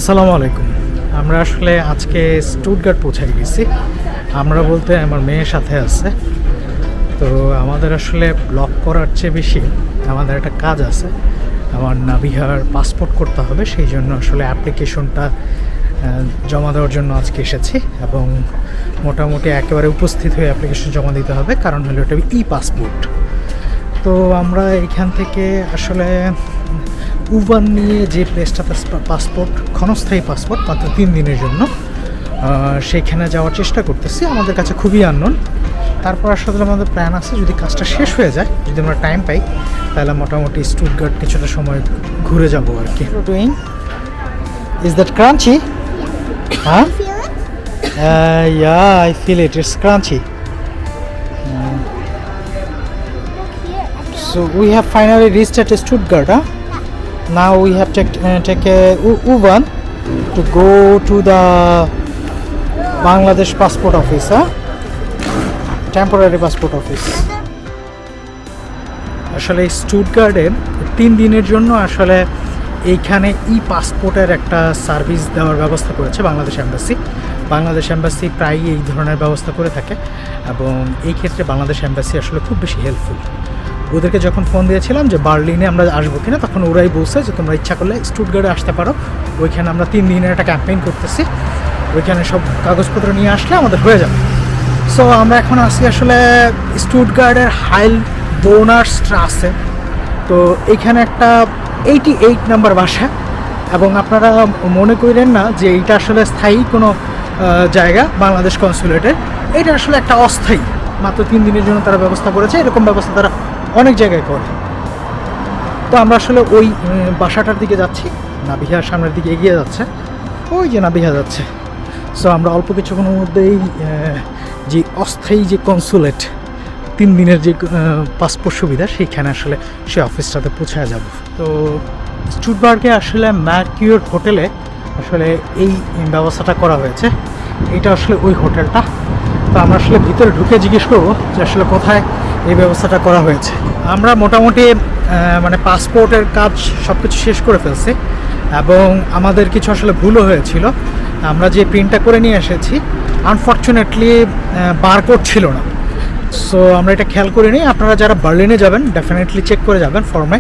আসসালামু আলাইকুম। আমরা আসলে আজকে স্টুটগার্ট পৌঁছে গেছি। আমরা বলতে আমার মেয়ের সাথে আছে। তো আমাদের আসলে ব্লগ করার চেয়ে বেশি আমাদের একটা কাজ আছে। আমার নাবিহার পাসপোর্ট করতে হবে, সেই জন্য আসলে অ্যাপ্লিকেশনটা জমা দেওয়ার জন্য আজকে এসেছি এবং মোটামুটি একেবারে উপস্থিত হয়ে অ্যাপ্লিকেশন জমা দিতে হবে, কারণ হলো এটা ই পাসপোর্ট। তো আমরা এখান থেকে আসলে উবান নিয়ে যে প্লেসটাতে পাসপোর্ট, ক্ষণস্থায়ী পাসপোর্ট মাত্র 3 দিনের জন্য, সেইখানে যাওয়ার চেষ্টা করতেছি। আমাদের কাছে খুবই আননোন। তারপর আসলে আমাদের প্ল্যান আছে, যদি কাজটা শেষ হয়ে যায়, যদি আমরা টাইম পাই, তাহলে মোটামুটি স্টুটগার্ট কিছুটা সময় ঘুরে যাবো আর কি। Doing is that crunchy? হ্যাঁ, yeah, I feel it. It's crunchy. So we have finally reached at Stuttgart. Now we have to take a U-Bahn to go to the Bangladesh passport office, temporary passport office. আসলে স্টুটগার্টের 3 দিনের জন্য আসলে এইখানে পাসপোর্টের একটা service দেওয়ার ব্যবস্থা করেছে বাংলাদেশ এম্বাসি। বাংলাদেশ এম্বাসি প্রায়ই এই ধরনের ব্যবস্থা করে থাকে এবং এই ক্ষেত্রে বাংলাদেশ এম্বাসি আসলে খুব বেশি হেল্পফুল। ওদেরকে যখন ফোন দিয়েছিলাম যে বার্লিনে আমরা আসবো কিনা, তখন ওরাই বলছে যে তোমরা ইচ্ছা করলে স্টুটগার্টে আসতে পারো। ওইখানে আমরা 3 দিনের একটা ক্যাম্পেইন করতেছি, ওইখানে সব কাগজপত্র নিয়ে আসলে আমাদের হয়ে যাবে। সো আমরা এখন আসি আসলে স্টুটগার্টের হাইল বোনার স্ট্রাসে। তো এইখানে একটা 88 নাম্বার বাসা, এবং আপনারা মনে করেন না যে এইটা আসলে স্থায়ী কোনো জায়গা বাংলাদেশ কনসুলেটের। এটা আসলে একটা অস্থায়ী, মাত্র 3 দিনের জন্য তারা ব্যবস্থা করেছে। এরকম ব্যবস্থা তারা অনেক জায়গায় করে। তো আমরা আসলে ওই বাসাটার দিকে যাচ্ছি। নাবিহার সামনের দিকে এগিয়ে যাচ্ছে, ওই যে নাবিহা যাচ্ছে। সো আমরা অল্প কিছুক্ষণের মধ্যেই যে অস্থায়ী যে কনসুলেট 3 দিনের যে পাসপোর্ট সুবিধা, সেইখানে আসলে সে অফিসটাতে পৌঁছে যাব। তো স্টুটগার্টে আসলে ম্যারকিউর হোটেলে আসলে এই ব্যবস্থাটা করা হয়েছে। এটা আসলে ওই হোটেলটা। তো আমরা আসলে ভিতরে ঢুকে জিজ্ঞেস করবো যে আসলে কোথায় এই ব্যবস্থাটা করা হয়েছে। আমরা মোটামুটি মানে পাসপোর্টের কাজ সব কিছু শেষ করে ফেলছি এবং আমাদের কিছু আসলে ভুলও হয়েছিল। আমরা যে প্রিন্টটা করে নিয়ে এসেছি, আনফর্চুনেটলি বারকোড ছিল না। সো আমরা এটা খেয়াল করে নিই। আপনারা যারা বার্লিনে যাবেন ডেফিনেটলি চেক করে যাবেন ফর্মে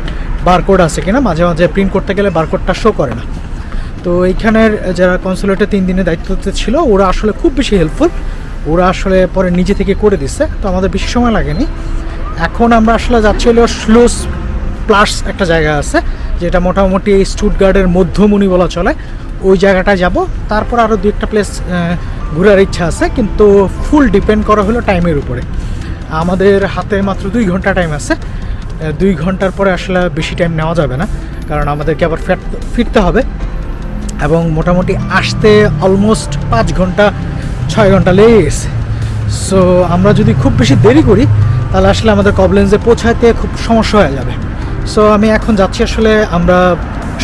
বারকোড আছে কিনা। মাঝে মাঝে প্রিন্ট করতে গেলে বারকোডটা শো করে না। তো এইখানের যারা কনসুলেটে 3 দিনের দায়িত্বতে ছিল, ওরা আসলে খুব বেশি হেল্পফুল। ওরা আসলে পরে নিজে থেকে করে দিচ্ছে, তো আমাদের বেশি সময় লাগেনি। এখন আমরা আসলে যাচ্ছি হলো শ্লোস প্লাস একটা জায়গা আছে, যেটা মোটামুটি স্টুটগার্টের মধ্যমণি বলা চলে। ওই জায়গাটায় যাব। তারপর আরও 2-একটা প্লেস ঘোরার ইচ্ছা আছে, কিন্তু ফুল ডিপেন্ড করা হলো টাইমের উপরে। আমাদের হাতে মাত্র 2 ঘন্টা টাইম আছে। 2 ঘন্টার পরে আসলে বেশি টাইম নেওয়া যাবে না, কারণ আমাদেরকে আবার ফিরতে হবে এবং মোটামুটি আসতে অলমোস্ট 5 ঘন্টা 6 ঘন্টা লেগে গেছে। সো আমরা যদি খুব বেশি দেরি করি, তাহলে আসলে আমাদের কবলেন্সে পৌঁছাতে খুব সমস্যা হয়ে যাবে। সো আমি এখন যাচ্ছি আসলে আমরা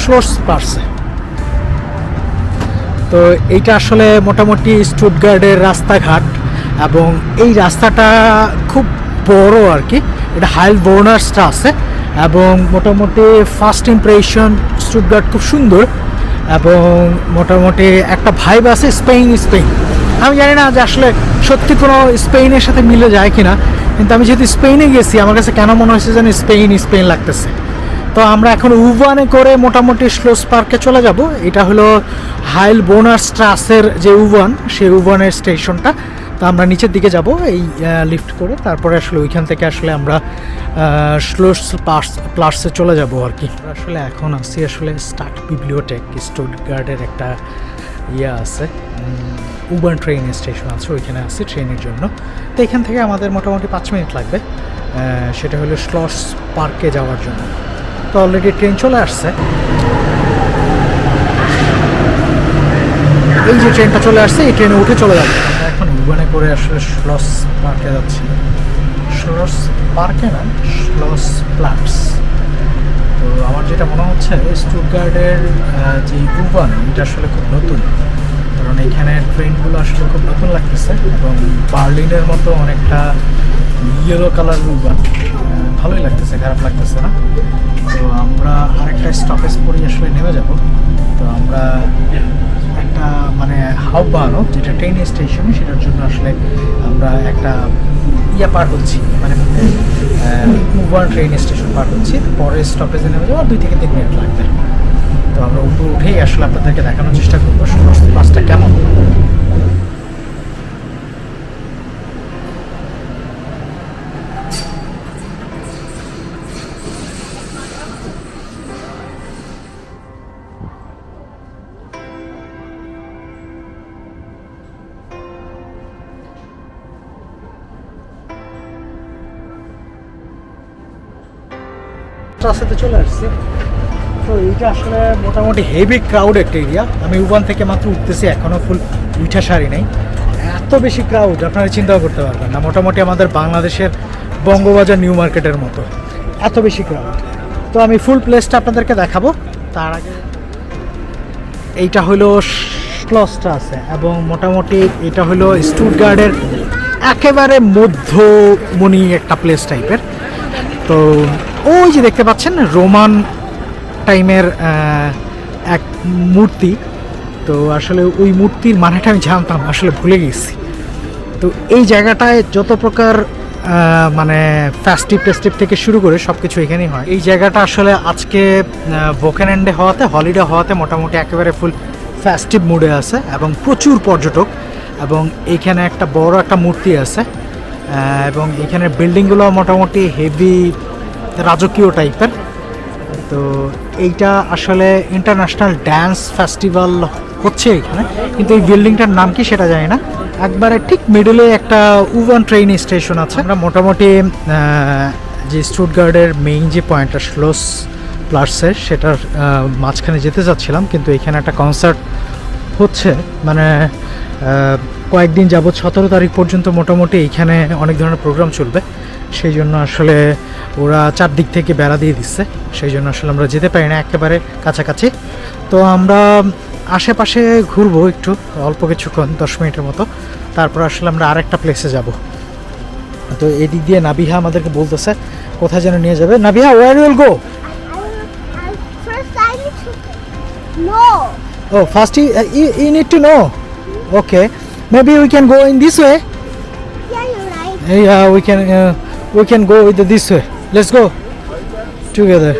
শ্লোসগার্টে। তো এইটা আসলে মোটামুটি স্টুটগার্টের রাস্তাঘাট, এবং এই রাস্তাটা খুব বড় আর কি। এটা হাইল বোনার স্ট্রাসে, এবং মোটামুটি ফার্স্ট ইমপ্রেশন স্টুটগার্ট খুব সুন্দর, এবং মোটামুটি একটা ভাইব আছে স্পেন। আমি জানি না যে আসলে সত্যি কোনো স্পেনের সাথে মিলে যায় কিনা, কিন্তু আমি যেহেতু স্পেনে গেছি, আমার কাছে কেন মনে হয়েছে যেন স্পেন লাগতেছে। তো আমরা এখন উবানে করে মোটামুটি শ্লোস পার্কে চলে যাব। এটা হলো হাইল বোনার স্ট্রাসের যে উবান, সেই উবানের স্টেশনটা। তো আমরা নিচের দিকে যাব এই লিফট করে। তারপরে আসলে ওইখান থেকে আসলে আমরা শ্লোস প্লাসে চলে যাব আর কি। আসলে এখন আসছি আসলে স্টার্ট বিবলিওটেক, স্টুটগার্টের একটা আছে, উবান ট্রেন স্টেশন আছে, ওইখানে আসছি ট্রেনের জন্য। তো এখান থেকে আমাদের মোটামুটি 5 মিনিট লাগবে, সেটা হলো শ্লস পার্কে যাওয়ার জন্য। তো অলরেডি ট্রেন চলে আসছে। এই যে ট্রেনটা চলে আসছে, এই ট্রেনে উঠে চলে যাবে। আমরা এখন উবানে করে আসলে শ্লস পার্কে যাচ্ছি। শ্লস পার্কে না, শ্লস প্লাটস। তো আমার যেটা মনে হচ্ছে স্টুটগার্টের যে উবান, এটা আসলে খুব নতুন, কারণ এখানে ট্রেনগুলো আসলে খুব নতুন লাগতেছে, এবং বার্লিনের মতো অনেকটা ইয়েলো কালার উবান, ভালোই লাগতেছে, খারাপ লাগতেছে না। তো আমরা আরেকটা স্টপেজ পরেই আসলে নেমে যাব। তো আমরা একটা মানে হাওয়ানো যেটা ট্রেন স্টেশন, সেটার জন্য আসলে আমরা একটা পার হচ্ছি, মানে উবার ট্রেন স্টেশন পার হচ্ছি। পরের স্টপেজে নেমে যাবো 2 থেকে 3 মিনিট লাগবে। তো আমরা উপরে উঠেই আসলে আপনাদেরকে দেখানোর চেষ্টা করবো বাসটা কেমন। রাস্তাতে চলে আসছে। তো এইটা আসলে মোটামুটি হেভি ক্রাউড একটা এরিয়া। আমি উবান থেকে মাত্র উঠতেছি, এখনও ফুল উঠা সারি নাই। এত বেশি ক্রাউড আপনারা চিন্তাও করতে পারবেন না। মোটামুটি আমাদের বাংলাদেশের বঙ্গবাজার নিউ মার্কেটের মতো এত বেশি ক্রাউড। তো আমি ফুল প্লেসটা আপনাদেরকে দেখাবো। তার আগে এইটা হলো শ্লসস্ট্রাসে, এবং মোটামুটি এটা হলো স্টুটগার্টের একেবারে মধ্যমণি একটা প্লেস টাইপের। তো ওই যে দেখতে পাচ্ছেন রোমান টাইমের এক মূর্তি। তো আসলে ওই মূর্তির মানেটা আমি জানতাম, আসলে ভুলে গেছি। তো এই জায়গাটায় যত প্রকার মানে ফেস্টিভ থেকে শুরু করে সব কিছু এখানেই হয়। এই জায়গাটা আসলে আজকে ভোকেন্ডে হওয়াতে, হলিডে হওয়াতে মোটামুটি একেবারে ফুল ফেস্টিভ মুডে আছে এবং প্রচুর পর্যটক। এবং এইখানে একটা বড় একটা মূর্তি আছে, এবং এখানের বিল্ডিংগুলো মোটামুটি হেভি রাজকীয় টাইপের। তো এইটা আসলে ইন্টারন্যাশনাল ড্যান্স ফেস্টিভ্যাল হচ্ছে এখানে, কিন্তু এই বিল্ডিংটার নাম কি সেটা জানি না। একবারে ঠিক মিডলে একটা উবান ট্রেন স্টেশন আছে। আমরা মোটামুটি যে স্টুটগার্টের মেইন যে পয়েন্টটা শ্লোস প্লাটসের, সেটার মাঝখানে যেতে চাচ্ছিলাম, কিন্তু এখানে একটা কনসার্ট হচ্ছে, মানে কয়েকদিন যাবৎ 17 তারিখ পর্যন্ত মোটামুটি এইখানে অনেক ধরনের প্রোগ্রাম চলবে। সেই জন্য আসলে ওরা চারদিক থেকে বেড়া দিয়ে দিচ্ছে, সেই জন্য আসলে আমরা যেতে পারি না একেবারে কাছাকাছি। তো আমরা আশেপাশে ঘুরবো একটু, অল্প কিছুক্ষণ 10 মিনিটের মতো, তারপর আসলে আমরা আরেকটা প্লেসে যাব। তো এদিক দিয়ে নাবিহা আমাদেরকে বলতেছে কোথায় যেন নিয়ে যাবে। Nabiha, where will go? Oh, first you need to know. Okay, maybe we can go in this way. Yeah, you're right. Yeah, we can go with this way. Let's go together.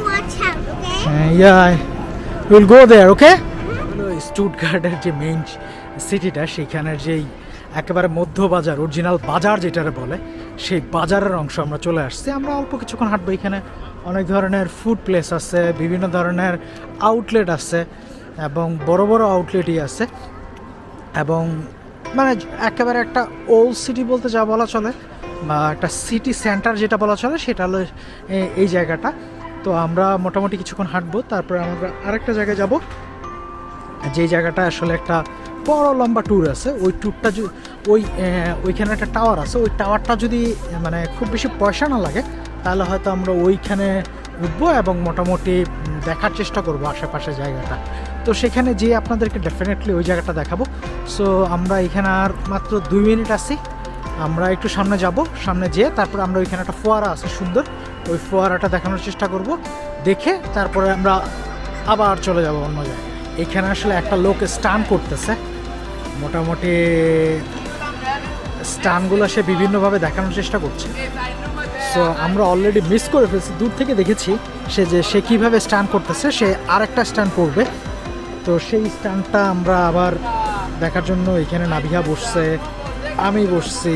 Watch out, okay? Yeah, we'll go there, okay? স্টুটগার্টের যে main সিটিটা, সেখানের যেই একেবারে মধ্য বাজার, original বাজার যেটারে বলে, সেই বাজারের অংশ আমরা চলে আসছি। আমরা অল্প কিছুক্ষণ হাঁটবো। এখানে অনেক ধরনের ফুড প্লেস আছে, বিভিন্ন ধরনের আউটলেট আছে, এবং বড় বড় আউটলেটই আছে। এবং মানে একেবারে একটা ওল্ড সিটি বলতে যা বলা চলে, বা একটা সিটি সেন্টার যেটা বলা চলে, সেটা হলো এই জায়গাটা। তো আমরা মোটামুটি কিছুক্ষণ হাঁটবো, তারপরে আমরা আরেকটা জায়গায় যাব, যে জায়গাটা আসলে একটা বড় লম্বা ট্যুর আছে। ওই ট্যুরটা ওইখানে একটা টাওয়ার আছে, ওই টাওয়ারটা যদি মানে খুব বেশি পয়সা না লাগে, তাহলে হয়তো আমরা ওইখানে উঠবো এবং মোটামুটি দেখার চেষ্টা করব আশেপাশে জায়গাটা। তো সেখানে যেয়ে আপনাদেরকে ডেফিনেটলি ওই জায়গাটা দেখাবো। সো আমরা এখানে আর মাত্র 2 মিনিট আছি। আমরা একটু সামনে যাব, সামনে যেয়ে তারপর আমরা ওইখানে একটা ফোয়ারা আছে সুন্দর, ওই ফোয়ারাটা দেখানোর চেষ্টা করব। দেখে তারপরে আমরা আবার চলে যাব অন্য জায়গায়। এখানে আসলে একটা লোক স্টান করতেছে, মোটামুটি স্টানগুলো সে বিভিন্নভাবে দেখানোর চেষ্টা করছে। সো আমরা অলরেডি মিস করে ফেলছি, দূর থেকে দেখেছি সে কীভাবে স্টান করতেছে। সে আরেকটা স্টান করবে, তো সেই স্টানটা আমরা আবার দেখার জন্য এখানে নাবিহা বসছে, আমি বসছি।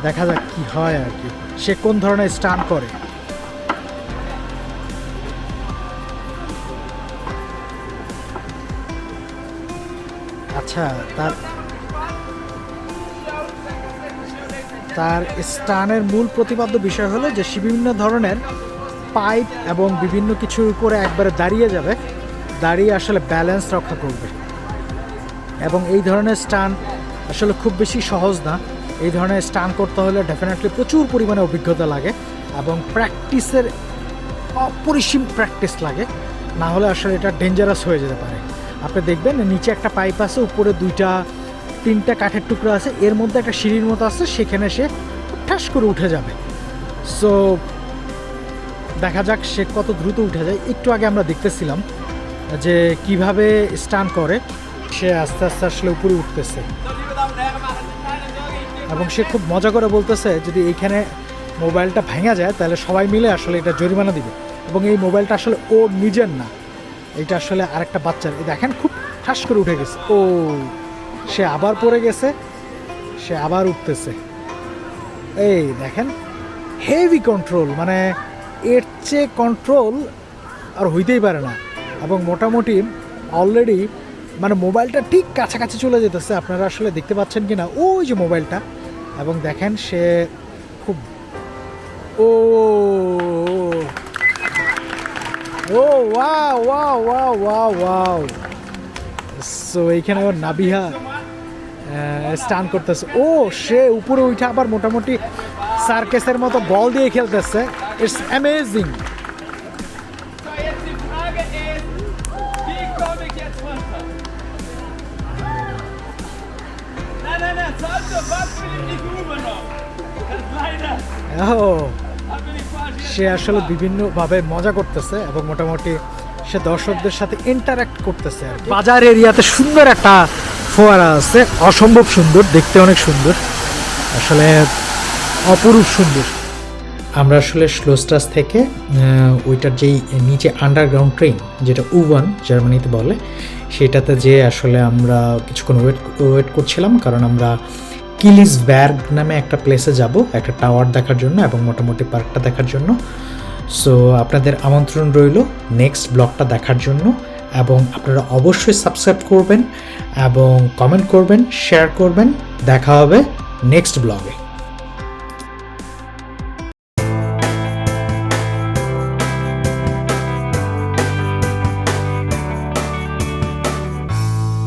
দেখা যাক কি হয় আর কি, সে কোন ধরনের স্টান করে। আচ্ছা, তার স্টানের মূল প্রতিপাদ্য বিষয় হলো যে সে বিভিন্ন ধরনের পাইপ এবং বিভিন্ন কিছুর উপরে একবারে দাঁড়িয়ে যাবে, দাঁড়িয়ে আসলে ব্যালেন্স রক্ষা করবে। এবং এই ধরনের স্টান আসলে খুব বেশি সহজ না। এই ধরনের স্টান করতে হলে ডেফিনেটলি প্রচুর পরিমাণে অভিজ্ঞতা লাগে এবং প্র্যাকটিসের অপরিসীম প্র্যাকটিস লাগে, না হলে আসলে এটা ডেঞ্জারাস হয়ে যেতে পারে। আপনি দেখবেন নিচে একটা পাইপ আছে, উপরে 2-3টা কাঠের টুকরো আছে, এর মধ্যে একটা সিঁড়ির মতো আছে, সেখানে সে ঠাস করে উঠে যাবে। সো দেখা যাক সে কত দ্রুত উঠে যায়। একটু আগে আমরা দেখতেছিলাম যে কিভাবে স্টান করে, সে আস্তে আস্তে আসলে উপরে উঠতেছে এবং সে খুব মজা করে বলতেছে যদি এইখানে মোবাইলটা ভেঙে যায় তাহলে সবাই মিলে আসলে এটা জরিমানা দিবে। এবং এই মোবাইলটা আসলে ওর নিজের না, এটা আসলে আরেকটা বাচ্চার। দেখেন খুব ঠাস করে উঠে গেছে। ও সে আবার পড়ে গেছে, সে আবার উঠতেছে। এই দেখেন হেভি কন্ট্রোল, মানে এর চেয়ে কন্ট্রোল আর হইতেই পারে না। এবং মোটামুটি অলরেডি মানে মোবাইলটা ঠিক কাছাকাছি চলে যেতেছে, আপনারা আসলে দেখতে পাচ্ছেন কি না ওই যে মোবাইলটা। এবং দেখেন সে খুব ও ও wow wow wow wow wow. So এইখানে আবার নাবিহা স্টান করতেছে। ও সে উপরে উঠে আবার মোটামুটি সার্কেসের মতো বল দিয়ে খেলতেছে। It's amazing. সে আসলে বিভিন্নভাবে মজা করতেছে এবং মোটামুটি সে দর্শকদের সাথে ইন্টারঅ্যাক্ট করতেছে আর কি। বাজার এরিয়াতে সুন্দর একটা ফোয়ারা আছে, অসম্ভব সুন্দর, দেখতে অনেক সুন্দর, আসলে অপরূপ সুন্দর। আমরা আসলে শ্লোস্টাস থেকে ওইটার যেই নিচে আন্ডারগ্রাউন্ড ট্রেন যেটা U1 জার্মানিতে বলে, সেটাতে যে আসলে আমরা কিছুক্ষণ ওয়েট করছিলাম, কারণ আমরা কিলিসবার্গ নামে একটা প্লেসে যাব একটা টাওয়ার দেখার জন্য এবং মোটামুটি পার্কটা দেখার জন্য। সো আপনাদের আমন্ত্রণ রইল নেক্সট ব্লগটা দেখার জন্য, এবং আপনারা অবশ্যই সাবস্ক্রাইব করবেন এবং কমেন্ট করবেন, শেয়ার করবেন। দেখা হবে নেক্সট ব্লগে।